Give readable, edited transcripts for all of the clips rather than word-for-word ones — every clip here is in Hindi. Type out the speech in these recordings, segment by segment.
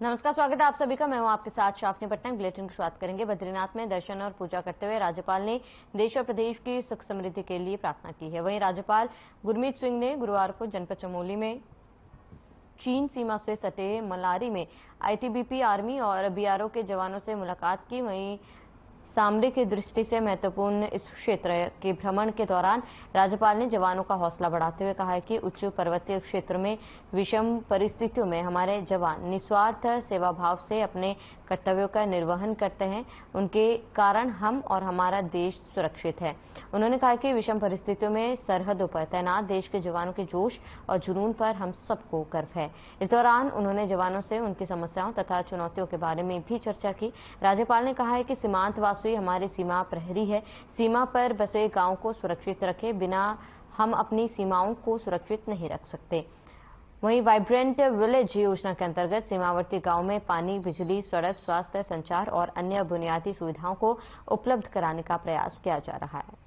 नमस्कार, स्वागत है आप सभी का। मैं हूं आपके साथ शाफनी पटनायक। बुलेटिन की शुरुआत करेंगे। बद्रीनाथ में दर्शन और पूजा करते हुए राज्यपाल ने देश और प्रदेश की सुख समृद्धि के लिए प्रार्थना की है। वहीं राज्यपाल गुरमीत सिंह ने गुरुवार को जनपद चमोली में चीन सीमा से सटे मलारी में आईटीबीपी, आर्मी और बीआरओ के जवानों से मुलाकात की। वहीं सामरिक की दृष्टि से महत्वपूर्ण इस क्षेत्र के भ्रमण के दौरान राज्यपाल ने जवानों का हौसला बढ़ाते हुए कहा है कि उच्च पर्वतीय क्षेत्र में विषम परिस्थितियों में हमारे जवान निस्वार्थ सेवा भाव से अपने कर्तव्यों का निर्वहन करते हैं। उनके कारण हम और हमारा देश सुरक्षित है। उन्होंने कहा कि विषम परिस्थितियों में सरहदों पर तैनात देश के जवानों के जोश और जुनून पर हम सबको गर्व है। इस दौरान उन्होंने जवानों से उनकी समस्याओं तथा चुनौतियों के बारे में भी चर्चा की। राज्यपाल ने कहा है कि सीमांतवासी हमारी सीमा प्रहरी है। सीमा पर बसे गांव को सुरक्षित रखे बिना हम अपनी सीमाओं को सुरक्षित नहीं रख सकते। वहीं वाइब्रेंट विलेज योजना के अंतर्गत सीमावर्ती गांव में पानी, बिजली, सड़क, स्वास्थ्य, संचार और अन्य बुनियादी सुविधाओं को उपलब्ध कराने का प्रयास किया जा रहा है।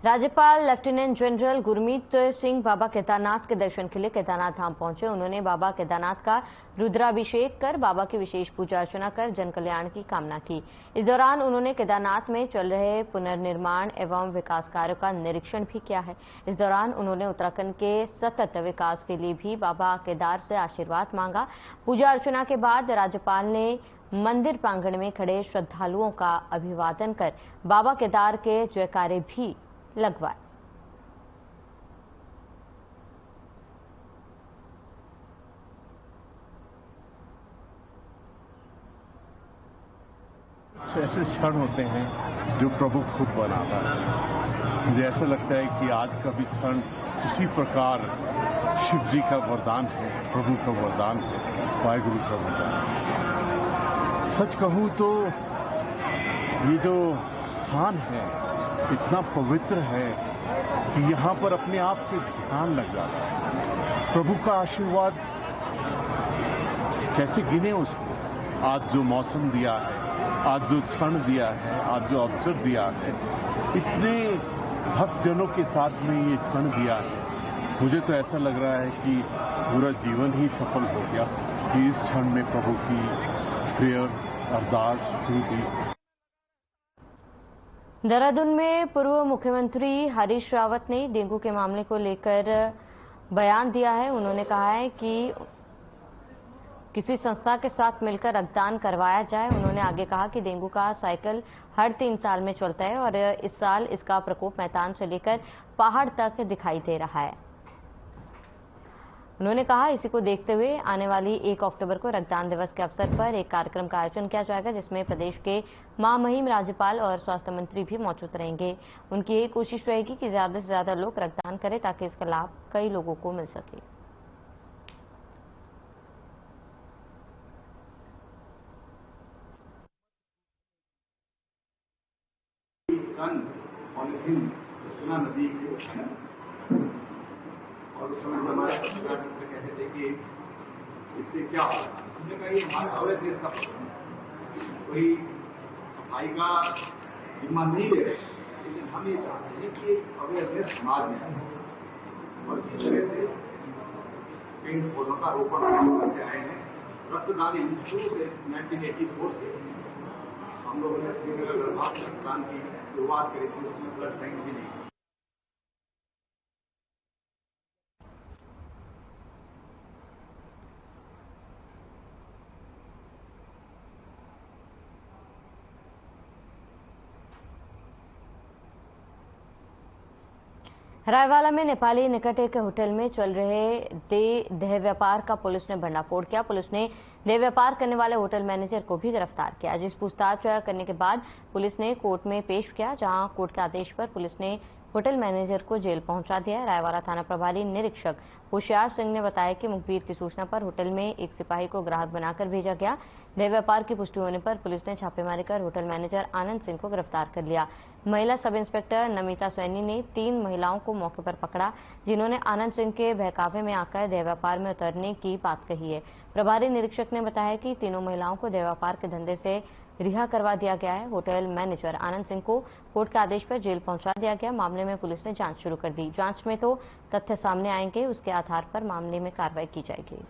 राज्यपाल लेफ्टिनेंट जनरल गुरमीत सिंह बाबा केदारनाथ के दर्शन के लिए केदारनाथ धाम पहुंचे। उन्होंने बाबा केदारनाथ का रुद्राभिषेक कर बाबा की विशेष पूजा अर्चना कर जन कल्याण की कामना की। इस दौरान उन्होंने केदारनाथ में चल रहे पुनर्निर्माण एवं विकास कार्यों का निरीक्षण भी किया है। इस दौरान उन्होंने उत्तराखंड के सतत विकास के लिए भी बाबा केदार से आशीर्वाद मांगा। पूजा अर्चना के बाद राज्यपाल ने मंदिर प्रांगण में खड़े श्रद्धालुओं का अभिवादन कर बाबा केदार के जयकारे भी लगवाए। ऐसे क्षण होते हैं जो प्रभु खुद बनाता है। मुझे ऐसा लगता है कि आज का भी क्षण उसी प्रकार शिव जी का वरदान है, प्रभु का वरदान है, वाहिगुरु का वरदान है। सच कहूं तो ये जो स्थान है इतना पवित्र है कि यहाँ पर अपने आप से ध्यान लग जाता है। प्रभु का आशीर्वाद कैसे गिने उसको। आज जो मौसम दिया है, आज जो क्षण दिया है, आज जो अवसर दिया है, इतने भक्तजनों के साथ में ये क्षण दिया है। मुझे तो ऐसा लग रहा है कि पूरा जीवन ही सफल हो गया कि इस क्षण में प्रभु की प्रेयर, अरदास शुरू की। देहरादून में पूर्व मुख्यमंत्री हरीश रावत ने डेंगू के मामले को लेकर बयान दिया है। उन्होंने कहा है कि किसी संस्था के साथ मिलकर रक्तदान करवाया जाए। उन्होंने आगे कहा कि डेंगू का साइकिल हर 3 साल में चलता है और इस साल इसका प्रकोप मैदान से लेकर पहाड़ तक दिखाई दे रहा है। उन्होंने कहा इसी को देखते हुए आने वाली 1 अक्टूबर को रक्तदान दिवस के अवसर पर एक कार्यक्रम का आयोजन किया जाएगा, जिसमें प्रदेश के महामहिम राज्यपाल और स्वास्थ्य मंत्री भी मौजूद रहेंगे। उनकी यही कोशिश रहेगी कि ज्यादा से ज्यादा लोग रक्तदान करें ताकि इसका लाभ कई लोगों को मिल सके। नदी और उस समय हमारे पत्रकार मित्र कहते थे कि इससे क्या होगा। हमने कहा ये हमारे अवेयरनेस का प्रश्न है। कोई सफाई का जिम्मा नहीं ले रहे, लेकिन हम ये चाहते हैं कि अवेयरनेस समाज में आए। और इसी तरह से पेड़ पौधों का रोपण करते आए हैं। रक्तदान शुरू से 1984 से हम लोगों ने श्रीनगर रक्तदान की शुरुआत करी थी। उसमें ब्लड बैंक भी नहीं। रायवाला में नेपाली निकट एक होटल में चल रहे देह व्यापार का पुलिस ने भंडाफोड़ किया। पुलिस ने देह व्यापार करने वाले होटल मैनेजर को भी गिरफ्तार किया, जिस पूछताछ करने के बाद पुलिस ने कोर्ट में पेश किया, जहां कोर्ट के आदेश पर पुलिस ने होटल मैनेजर को जेल पहुंचा दिया। रायवाला थाना प्रभारी निरीक्षक होशियार सिंह ने बताया कि मुखबिर की सूचना पर होटल में एक सिपाही को ग्राहक बनाकर भेजा गया। देह व्यापार की पुष्टि होने पर पुलिस ने छापेमारी कर होटल मैनेजर आनंद सिंह को गिरफ्तार कर लिया। महिला सब इंस्पेक्टर नमिता सैनी ने 3 महिलाओं को मौके पर पकड़ा, जिन्होंने आनंद सिंह के बहकावे में आकर देह व्यापार में उतरने की बात कही है। प्रभारी निरीक्षक ने बताया कि तीनों महिलाओं को देह व्यापार के धंधे से रिहा करवा दिया गया है। होटल मैनेजर आनंद सिंह को कोर्ट के आदेश पर जेल पहुंचा दिया गया। मामले में पुलिस ने जांच शुरू कर दी। जांच में तो तथ्य सामने आएंगे, उसके आधार पर मामले में कार्रवाई की जाएगी।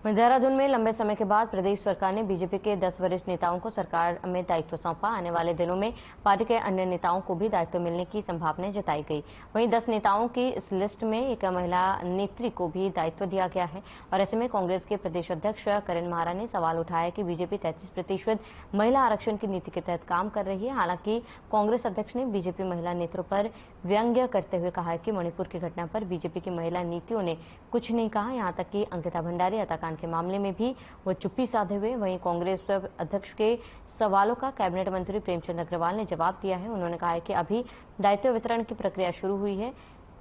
देहरादून में लंबे समय के बाद प्रदेश सरकार ने बीजेपी के 10 वरिष्ठ नेताओं को सरकार में दायित्व सौंपा। आने वाले दिनों में पार्टी के अन्य नेताओं को भी दायित्व मिलने की संभावना जताई गई। वहीं 10 नेताओं की इस लिस्ट में एक महिला नेत्री को भी दायित्व दिया गया है और ऐसे में कांग्रेस के प्रदेश अध्यक्ष करण मारा ने सवाल उठाया कि बीजेपी 33% महिला आरक्षण की नीति के तहत काम कर रही है। हालांकि कांग्रेस अध्यक्ष ने बीजेपी महिला नेत्रों पर व्यंग्य करते हुए कहा है कि मणिपुर की घटना पर बीजेपी की महिला नीतियों ने कुछ नहीं कहा। यहां तक कि अंकिता भंडारी हत्याकांड के मामले में भी वो चुप्पी साधे हुए। वहीं कांग्रेस अध्यक्ष के सवालों का कैबिनेट मंत्री प्रेमचंद अग्रवाल ने जवाब दिया है। उन्होंने कहा है कि अभी दायित्व वितरण की प्रक्रिया शुरू हुई है,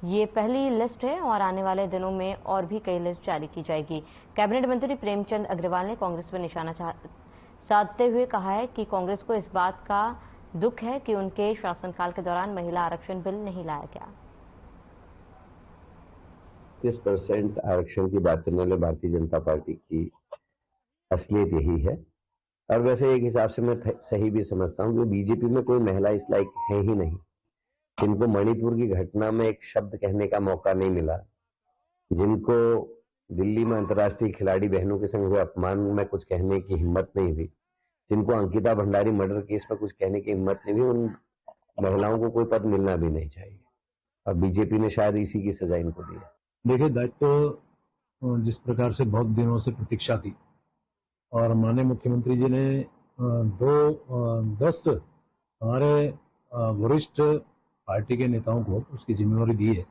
ये पहली लिस्ट है और आने वाले दिनों में और भी कई लिस्ट जारी की जाएगी। कैबिनेट मंत्री प्रेमचंद अग्रवाल ने कांग्रेस पर निशाना साधते हुए कहा है कि कांग्रेस को इस बात का दुख है कि उनके शासनकाल के दौरान महिला आरक्षण बिल नहीं लाया गया। 30% आरक्षण की बात करने वाले भारतीय जनता पार्टी की असलियत यही है। और वैसे एक हिसाब से मैं सही भी समझता हूं कि बीजेपी में कोई महिला इस लायक है ही नहीं, जिनको मणिपुर की घटना में एक शब्द कहने का मौका नहीं मिला, जिनको दिल्ली में अंतर्राष्ट्रीय खिलाड़ी बहनों के संग हुए अपमान में कुछ कहने की हिम्मत नहीं हुई, जिनको अंकिता भंडारी मर्डर केस में कुछ कहने की हिम्मत नहीं हुई, उन महिलाओं को कोई पद मिलना भी नहीं चाहिए। और बीजेपी ने शायद इसी की सजा इनको दी है। देखिए, दायित्व जिस प्रकार से बहुत दिनों से प्रतीक्षा थी और माननीय मुख्यमंत्री जी ने 10 हमारे वरिष्ठ पार्टी के नेताओं को उसकी जिम्मेवारी दी है।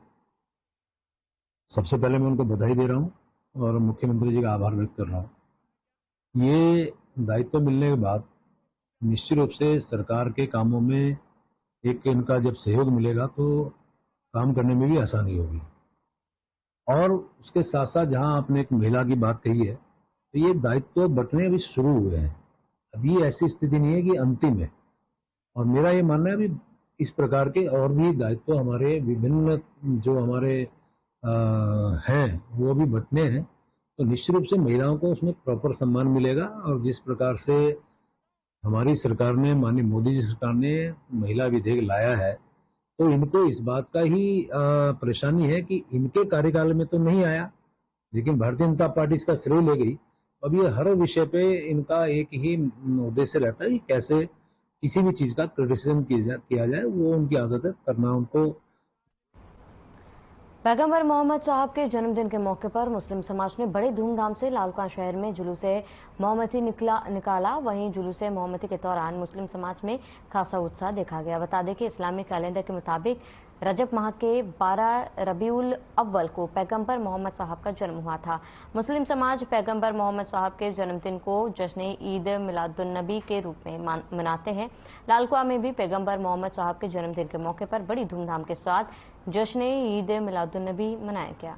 सबसे पहले मैं उनको बधाई दे रहा हूं और मुख्यमंत्री जी का आभार व्यक्त कर रहा हूं। ये दायित्व मिलने के बाद निश्चित रूप से सरकार के कामों में एक इनका जब सहयोग मिलेगा तो काम करने में भी आसानी होगी। और उसके साथ साथ जहां आपने एक महिला की बात कही है, तो ये दायित्व बंटने अभी शुरू हुए हैं। अभी ऐसी स्थिति नहीं है कि अंतिम है। और मेरा ये मानना है अभी इस प्रकार के और भी दायित्व हमारे विभिन्न जो हमारे हैं वो भी बंटने हैं। तो निश्चित रूप से महिलाओं को उसमें प्रॉपर सम्मान मिलेगा। और जिस प्रकार से हमारी सरकार ने, माननीय मोदी जी सरकार ने महिला विधेयक लाया है, तो इनको इस बात का ही परेशानी है कि इनके कार्यकाल में तो नहीं आया, लेकिन भारतीय जनता पार्टी इसका श्रेय ले गई। अब ये हर विषय पे इनका एक ही उद्देश्य रहता है कि कैसे किसी भी चीज का क्रिटिसिज्म किया जाए, वो उनकी आदत है करना उनको। पैगंबर मोहम्मद साहब के जन्मदिन के मौके पर मुस्लिम समाज ने बड़े धूमधाम से लालकान शहर में जुलूसे मोहम्मदी निकाला। वहीं जुलूसे मोहम्मदी के दौरान मुस्लिम समाज में खासा उत्साह देखा गया। बता दें कि इस्लामिक कैलेंडर के मुताबिक रजब माह के 12 रबीउल अव्वल को पैगंबर मोहम्मद साहब का जन्म हुआ था। मुस्लिम समाज पैगंबर मोहम्मद साहब के जन्मदिन को जश्न ईद मिलादुन्नबी के रूप में मनाते हैं। लालकुआ में भी पैगंबर मोहम्मद साहब के जन्मदिन के मौके पर बड़ी धूमधाम के साथ जश्न ईद मिलादुन्नबी मनाया गया।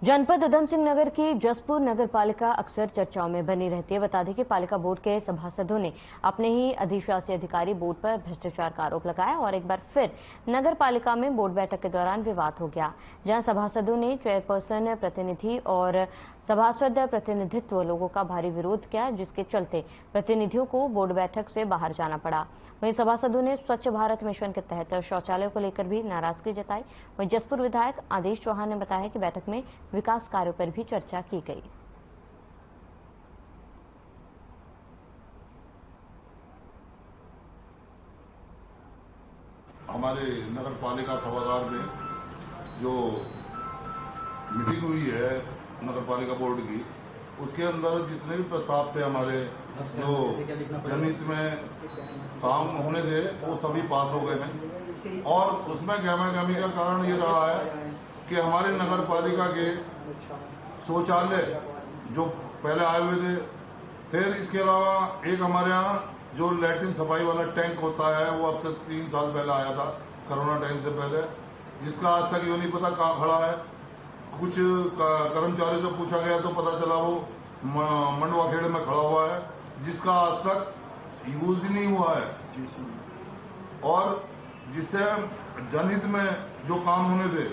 जनपद उधम सिंह नगर की जसपुर नगर पालिका अक्सर चर्चाओं में बनी रहती है। बता दें कि पालिका बोर्ड के सभासदों ने अपने ही अधिशासी अधिकारी बोर्ड पर भ्रष्टाचार का आरोप लगाया और एक बार फिर नगर पालिका में बोर्ड बैठक के दौरान विवाद हो गया, जहां सभासदों ने चेयरपर्सन प्रतिनिधि और सभासद प्रतिनिधित्व लोगों का भारी विरोध किया, जिसके चलते प्रतिनिधियों को बोर्ड बैठक से बाहर जाना पड़ा। वहीं सभासदों ने स्वच्छ भारत मिशन के तहत शौचालयों को लेकर भी नाराजगी जताई। वहीं जसपुर विधायक आदेश चौहान ने बताया कि बैठक में विकास कार्यों पर भी चर्चा की गई। हमारे नगर पालिका सभागार में जो मीटिंग हुई है नगर पालिका बोर्ड की, उसके अंदर जितने भी प्रस्ताव थे हमारे जो जनहित में काम होने थे वो सभी पास हो गए हैं। और उसमें गहमा-गहमी का कारण ये रहा है कि हमारे नगर पालिका के शौचालय जो पहले आए हुए थे, फिर इसके अलावा एक हमारे यहाँ जो लैट्रिन सफाई वाला टैंक होता है वो अब से 3 साल पहले आया था, कोरोना टाइम से पहले, जिसका आज तक ये नहीं पता कहाँ खड़ा है। कुछ कर्मचारियों से पूछा गया तो पता चला वो मंडवाखेड़े में खड़ा हुआ है, जिसका आज तक यूज ही नहीं हुआ है। और जिससे जनहित में जो काम होने थे,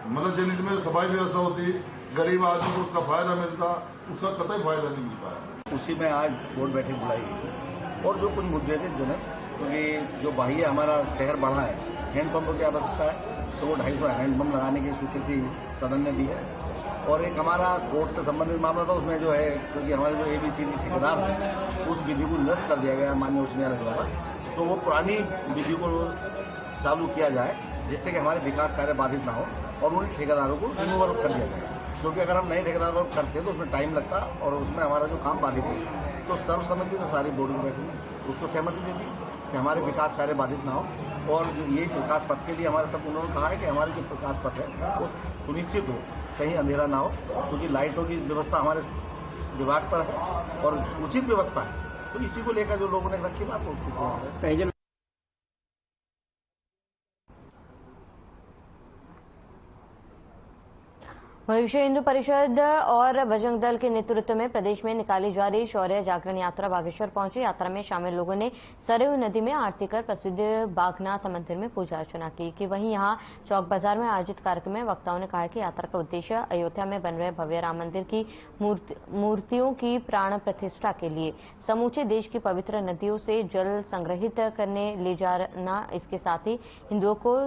मतलब जनहित में सफाई व्यवस्था होती, गरीब आदमी को उसका फायदा मिलता, उसका कतई फायदा नहीं मिलता है। उसी में आज बोर्ड बैठक बुलाई गई और जो कुछ मुद्दे थे जनक, क्योंकि जो बाह्य हमारा शहर बढ़ा है, हैंडपंपों की आवश्यकता है, तो वो 250 हैंडपंप लगाने की स्वीकृति सदन ने दी है। और एक हमारा कोर्ट से संबंधित मामला था, उसमें जो है क्योंकि हमारे जो ABCD ठेकेदार हैं उस विधि को निरस्त कर दिया गया माननीय उच्च न्यायालय द्वारा, तो वो पुरानी विधि को चालू किया जाए जिससे कि हमारे विकास कार्य बाधित ना हो और उन ठेकेदारों को रिमूवल कर दिया जाए, क्योंकि अगर हम नए ठेकेदार को करते तो उसमें टाइम लगता और उसमें हमारा जो काम बाधित होता। तो सर्वसम्मति से सारी बोर्ड की बैठक में उसको सहमति दे दी कि हमारे विकास कार्य बाधित ना हो। और ये विकास पथ के लिए हमारे सब उन्होंने कहा है कि हमारे जो विकास पथ है वो सुनिश्चित हो, कहीं अंधेरा ना हो, क्योंकि लाइटों की व्यवस्था हमारे विभाग पर है और उचित व्यवस्था है, तो इसी को लेकर जो लोगों ने रखी बात उसकी विश्व हिंदू परिषद और बजरंग दल के नेतृत्व में प्रदेश में निकाली जा रही शौर्य जागरण यात्रा बागेश्वर पहुंची। यात्रा में शामिल लोगों ने सरयू नदी में आरती कर प्रसिद्ध बागनाथ मंदिर में पूजा अर्चना की। वहीं यहां चौक बाजार में आयोजित कार्यक्रम में वक्ताओं ने कहा कि यात्रा का उद्देश्य अयोध्या में बन रहे भव्य राम मंदिर की मूर्तियों की प्राण प्रतिष्ठा के लिए समूचे देश की पवित्र नदियों से जल संग्रहित करने ले जाना, इसके साथ ही हिंदुओं को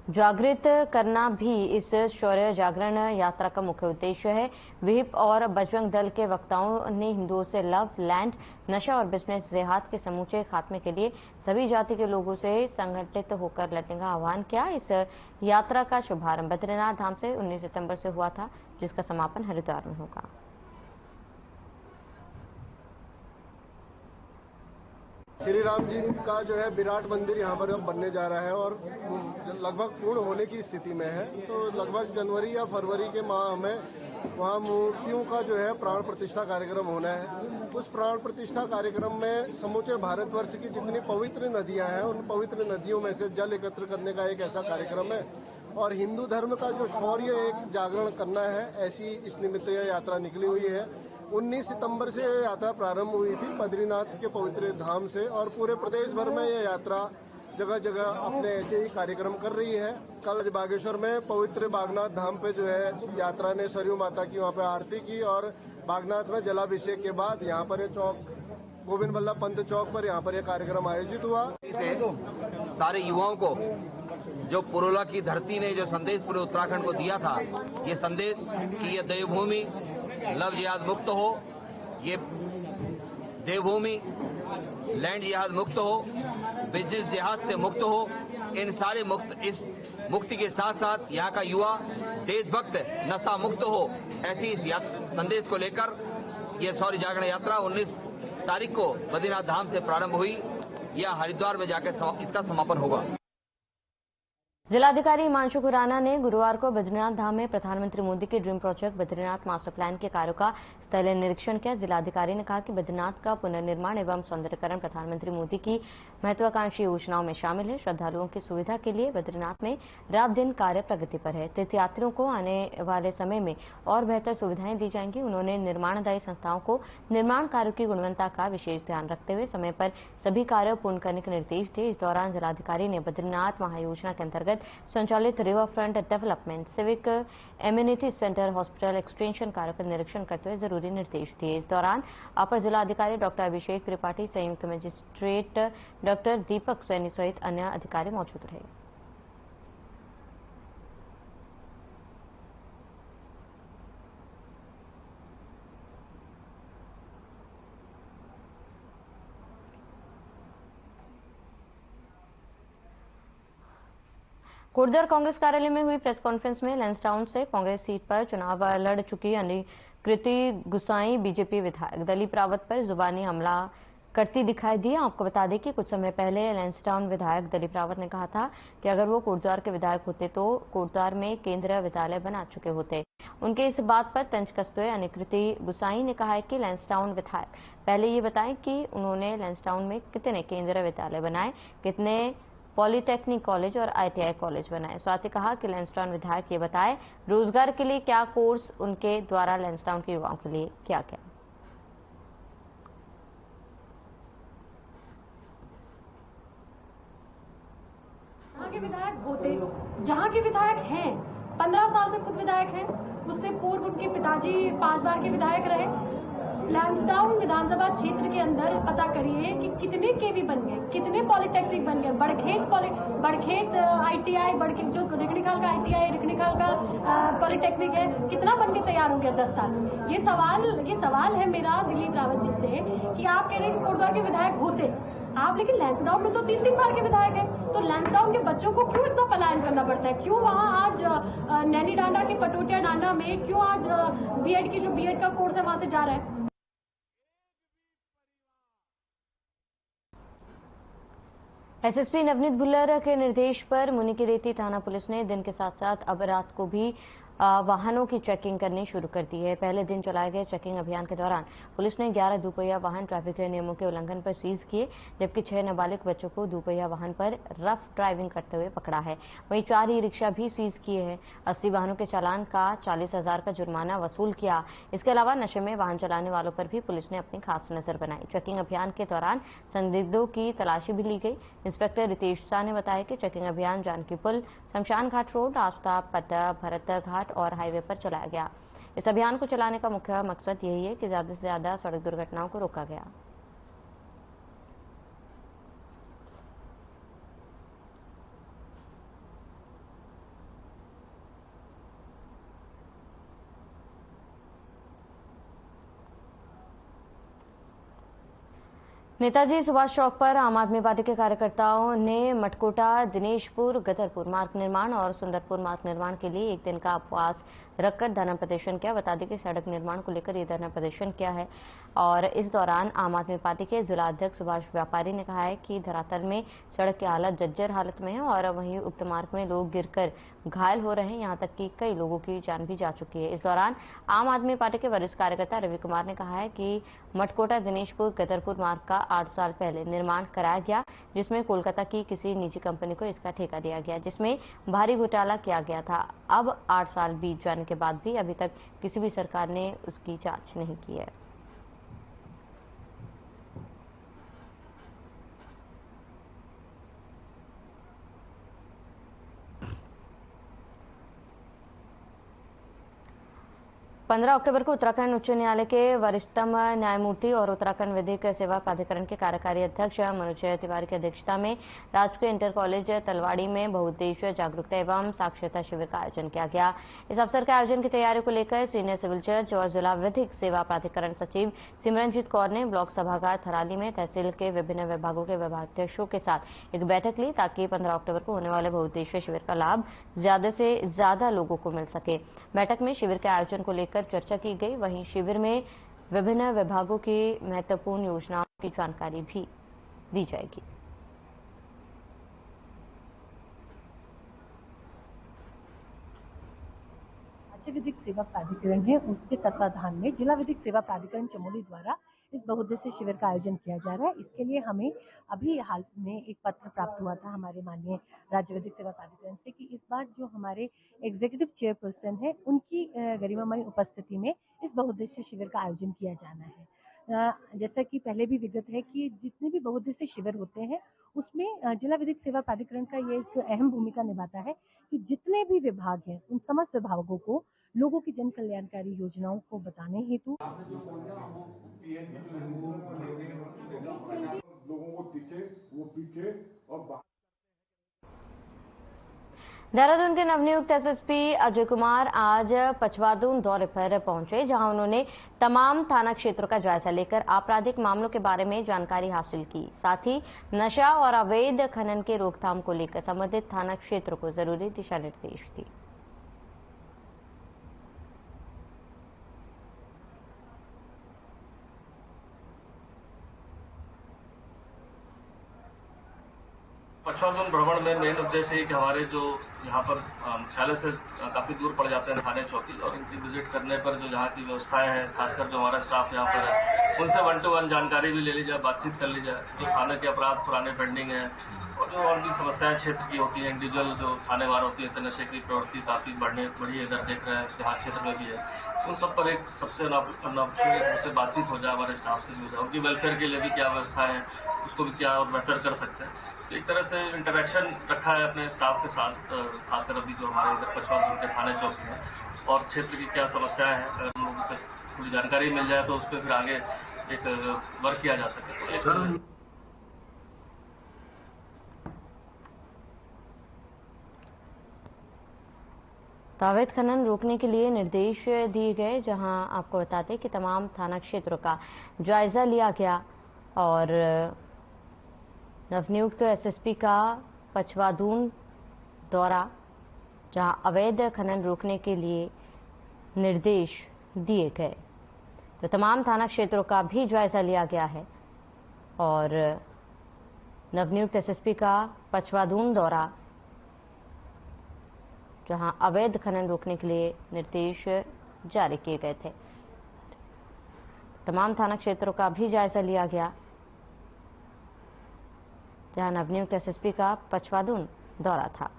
जागृत करना भी इस शौर्य जागरण यात्रा का मुख्य उद्देश्य है। विहिप और बजरंग दल के वक्ताओं ने हिंदुओं से लव, लैंड, नशा और बिजनेस जेहाद के समूचे खात्मे के लिए सभी जाति के लोगों से संगठित होकर लड़ने का आह्वान किया। इस यात्रा का शुभारंभ बद्रीनाथ धाम से 19 सितंबर से हुआ था, जिसका समापन हरिद्वार में होगा। श्री राम जी का जो है विराट मंदिर यहाँ पर अब बनने जा रहा है और लगभग पूर्ण होने की स्थिति में है। तो लगभग जनवरी या फरवरी के माह में वहाँ मूर्तियों का जो है प्राण प्रतिष्ठा कार्यक्रम होना है। उस प्राण प्रतिष्ठा कार्यक्रम में समूचे भारतवर्ष की जितनी पवित्र नदियाँ हैं उन पवित्र नदियों में से जल एकत्र करने का एक ऐसा कार्यक्रम है और हिंदू धर्म का जो शौर्य एक जागरण करना है, ऐसी इस निमित्त यह यात्रा निकली हुई है। 19 सितंबर से यह यात्रा प्रारंभ हुई थी बद्रीनाथ के पवित्र धाम से और पूरे प्रदेश भर में यह यात्रा जगह जगह अपने ऐसे ही कार्यक्रम कर रही है। कल बागेश्वर में पवित्र बागनाथ धाम पे जो है यात्रा ने सरयू माता की वहाँ पे आरती की और बागनाथ में जलाभिषेक के बाद यहाँ पर चौक गोविंद वल्लभ पंत चौक पर यहाँ पर यह कार्यक्रम आयोजित हुआ। इसे सारे युवाओं को जो पुरोला की धरती ने जो संदेश पूरे उत्तराखंड को दिया था, ये संदेश कि ये देवभूमि लव जिहाद मुक्त हो, ये देवभूमि लैंड जिहाद मुक्त हो, बिजनेस जिहाद से मुक्त हो, इन सारे इस मुक्ति के साथ साथ यहाँ का युवा देशभक्त नशा मुक्त हो, ऐसी इस संदेश को लेकर यह शौर्य जागरण यात्रा 19 तारीख को बद्रीनाथ धाम से प्रारंभ हुई। यह हरिद्वार में जाकर इसका समापन होगा। जिलाधिकारी हिमांशु खुराना ने गुरुवार को बद्रीनाथ धाम में प्रधानमंत्री मोदी के dream project Badrinath master plan के कार्यों का स्थलीय निरीक्षण किया। जिलाधिकारी ने कहा कि बद्रीनाथ का पुनर्निर्माण एवं सौंदर्यीकरण प्रधानमंत्री मोदी की महत्वाकांक्षी योजनाओं में शामिल है। श्रद्धालुओं की सुविधा के लिए बद्रीनाथ में रात दिन कार्य प्रगति पर है। तीर्थयात्रियों को आने वाले समय में और बेहतर सुविधाएं दी जाएंगी। उन्होंने निर्माणदायी संस्थाओं को निर्माण कार्यों की गुणवत्ता का विशेष ध्यान रखते हुए समय पर सभी कार्य पूर्ण करने के निर्देश दिए। इस दौरान जिलाधिकारी ने बद्रीनाथ महायोजना के अंतर्गत संचालित river front development, civic immunity centre, hospital extension कार्यों का निरीक्षण करते हुए जरूरी निर्देश दिए। इस दौरान अपर जिलाधिकारी डॉक्टर अभिषेक त्रिपाठी, संयुक्त मजिस्ट्रेट डॉक्टर दीपक सैनी सहित अन्य अधिकारी मौजूद रहे। कोटद्वार कांग्रेस कार्यालय में हुई प्रेस कॉन्फ्रेंस में लैंसडाउन से कांग्रेस सीट पर चुनाव लड़ चुकी कृति गुसाई बीजेपी विधायक दिलीप रावत पर जुबानी हमला करती दिखाई दी। आपको बता दें कि कुछ समय पहले लैंसडाउन विधायक दिलीप रावत ने कहा था कि अगर वो कोटद्वार के विधायक होते तो कोटद्वार में केंद्रीय विद्यालय बना चुके होते। उनके इस बात पर तंज कसते हुए कृति गुसाई ने कहा है कि लैंसडाउन विधायक पहले ये बताएं कि उन्होंने लैंसडाउन में कितने केंद्रीय विद्यालय बनाए, कितने पॉलिटेक्निक कॉलेज और ITI कॉलेज बनाए। साथ ही कहा कि लैंसडाउन विधायक ये बताए रोजगार के लिए क्या कोर्स उनके द्वारा लैंसडाउन के युवाओं के लिए किया गया। जहाँ के विधायक होते, जहाँ के विधायक हैं, 15 साल से खुद विधायक हैं, उससे पूर्व उनके पिताजी 5 बार के विधायक रहे। लैंसडाउन विधानसभा क्षेत्र के अंदर पता करिए कि कितने केवी बन गए, कितने पॉलिटेक्निक बन गए, बड़खेत ITI, बड़खेत जो रिखणीखाल का ITI, रिखणीखाल का पॉलिटेक्निक है, कितना बन के तैयार हो गया 10 साल। ये सवाल है मेरा दिलीप रावत जी से कि आप कह रहे हैं कि कोटद्वार के विधायक होते आप, लेकिन लैंसडाउन में तो 3 बार के विधायक हैं, तो लैंसडाउन के बच्चों को क्यों इतना पलायन करना पड़ता है? क्यों वहां आज नैनी डांडा के पटोटिया डांडा में क्यों आज बीएड की जो बीएड का कोर्स है वहां से जा रहा है? SSP नवनीत भुल्लर के निर्देश पर मुनिकीरेती थाना पुलिस ने दिन के साथ साथ अब रात को भी वाहनों की चेकिंग करनी शुरू कर दी है। पहले दिन चलाए गए चेकिंग अभियान के दौरान पुलिस ने 11 दुपहिया वाहन ट्रैफिक के नियमों के उल्लंघन पर सीज किए, जबकि 6 नाबालिग बच्चों को दुपहिया वाहन पर रफ ड्राइविंग करते हुए पकड़ा है। वहीं 4 ई-रिक्शा भी सीज किए हैं। 80 वाहनों के चालान का 40,000 का जुर्माना वसूल किया। इसके अलावा नशे में वाहन चलाने वालों पर भी पुलिस ने अपनी खास नजर बनाई। चेकिंग अभियान के दौरान संदिग्धों की तलाशी भी ली गई। इंस्पेक्टर रितेश शाह ने बताया कि चेकिंग अभियान जानकी पुल, शमशान घाट रोड, आफताब पद्दा, भरत घाट और हाईवे पर चलाया गया। इस अभियान को चलाने का मुख्य मकसद यही है कि ज्यादा से ज्यादा सड़क दुर्घटनाओं को रोका गया। नेताजी सुभाष चौक पर आम आदमी पार्टी के कार्यकर्ताओं ने मटकोटा, दिनेशपुर, गदरपुर मार्ग निर्माण और सुंदरपुर मार्ग निर्माण के लिए एक दिन का उपवास रखकर धरना प्रदर्शन किया। बता दें कि सड़क निर्माण को लेकर यह धरना प्रदर्शन किया है और इस दौरान आम आदमी पार्टी के जिला अध्यक्ष सुभाष व्यापारी ने कहा है कि धरातल में सड़क की हालत जर्जर हालत में है और वहीं उक्त मार्ग में लोग गिरकर घायल हो रहे हैं, यहां तक कि कई लोगों की जान भी जा चुकी है। इस दौरान आम आदमी पार्टी के वरिष्ठ कार्यकर्ता रवि कुमार ने कहा है कि मटकोटा, दिनेशपुर, गदरपुर मार्ग का 8 साल पहले निर्माण कराया गया, जिसमें कोलकाता की किसी निजी कंपनी को इसका ठेका दिया गया, जिसमें भारी घोटाला किया गया था। अब 8 साल बीत जाने के बाद भी अभी तक किसी भी सरकार ने उसकी जांच नहीं की है। पंद्रह अक्टूबर को उत्तराखंड उच्च न्यायालय के वरिष्ठतम न्यायमूर्ति और उत्तराखंड विधिक सेवा प्राधिकरण के कार्यकारी अध्यक्ष मनोज तिवारी की अध्यक्षता में राजकीय इंटर कॉलेज तलवाड़ी में बहुउद्देशीय जागरूकता एवं साक्षरता शिविर का आयोजन किया गया। इस अवसर के आयोजन की तैयारियों को लेकर सीनियर सिविल जज और जिला विधिक सेवा प्राधिकरण सचिव सिमरनजीत कौर ने ब्लॉक सभागार थराली में तहसील के विभिन्न विभागों के विभागाध्यक्षों के साथ एक बैठक ली, ताकि 15 अक्टूबर को होने वाले बहुउद्देशीय शिविर का लाभ ज्यादा से ज्यादा लोगों को मिल सके। बैठक में शिविर के आयोजन को लेकर चर्चा की गई। वहीं शिविर में विभिन्न विभागों की महत्वपूर्ण योजनाओं की जानकारी भी दी जाएगी। राज्य विधिक सेवा प्राधिकरण है, उसके तत्वाधान में जिला विधिक सेवा प्राधिकरण चमोली द्वारा इस बहुउद्देशीय शिविर का आयोजन किया जा रहा है। इसके लिए हमें अभी हाल में एक पत्र प्राप्त हुआ था हमारे माननीय राज्य विधिक सेवा प्राधिकरण से कि इस बार जो हमारे एग्जीक्यूटिव चेयरपर्सन है उनकी गरिमामयी उपस्थिति में इस बहुउद्देशीय शिविर का आयोजन किया जाना है। जैसा कि पहले भी विगत है कि जितने भी बहुउद्देशीय शिविर होते हैं उसमें जिला विधिक सेवा प्राधिकरण का ये एक अहम भूमिका निभाता है कि जितने भी विभाग हैं उन समस्त विभागों को लोगों की जन कल्याणकारी योजनाओं को बताने हेतु लोगों को दिखे वो पीछे और देहरादून के नवनियुक्त एसएसपी अजय कुमार आज पचवादून दौरे पर पहुंचे, जहां उन्होंने तमाम थाना क्षेत्रों का जायजा लेकर आपराधिक मामलों के बारे में जानकारी हासिल की। साथ ही नशा और अवैध खनन के रोकथाम को लेकर संबंधित थाना क्षेत्रों को जरूरी दिशा निर्देश दिए। पचवादून भ्रमण में मेन उद्देश्य है कि हमारे जो यहाँ पर मुख्यालय से काफी दूर पड़ जाते हैं थाने चौकी, और इनकी विजिट करने पर जो यहाँ की व्यवस्थाएं हैं, खासकर जो हमारा स्टाफ यहाँ पर है, उनसे 1-to-1 जानकारी भी ले ली जाए, बातचीत कर ली जाए। जो थाने के अपराध पुराने पेंडिंग है और जो और भी समस्याएं क्षेत्र की होती हैं, इंडिविजुअल जो थानेवार होती है, जैसे नशे की प्रवृत्ति काफी बढ़ी इधर देख रहे हैं, देहात क्षेत्र में भी है, उन सब पर एक सबसे अनौपचारिक रूप से बातचीत हो जाए, हमारे स्टाफ से भी हो जाए, उनकी वेलफेयर के लिए भी क्या व्यवस्था है, उसको भी क्या और बेहतर कर सकते हैं। तो एक तरह से इंटरेक्शन रखा है अपने स्टाफ के साथ, खासकर अभी जो हमारे इधर पचवादून के थाने चौकी है और क्षेत्र की क्या समस्याएं हैं, अगर हम लोगों से थोड़ी जानकारी मिल जाए तो उस पर फिर आगे एक वर्क किया जा सके। तो अवैध खनन रोकने के लिए निर्देश दिए गए, जहां आपको बताते कि तमाम थाना क्षेत्रों का जायजा लिया गया और नवनियुक्त एसएसपी का पचवादून दौरा, जहां अवैध खनन रोकने के लिए निर्देश दिए गए। तो तमाम थाना क्षेत्रों का भी जायजा लिया गया है और नवनियुक्त एसएसपी का पचवादून दौरा, जहां अवैध खनन रोकने के लिए निर्देश जारी किए गए थे। तमाम थाना क्षेत्रों का भी जायजा लिया गया, जहां नवनियुक्त एसएसपी का पचवादून दौरा था।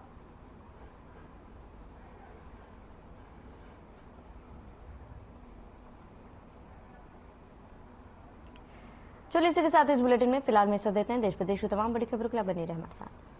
चलिए इसी के साथ इस बुलेटिन में फिलहाल में देते हैं। देश प्रदेश की तमाम बड़ी खबरों के लिए बने रहे हमारे साथ।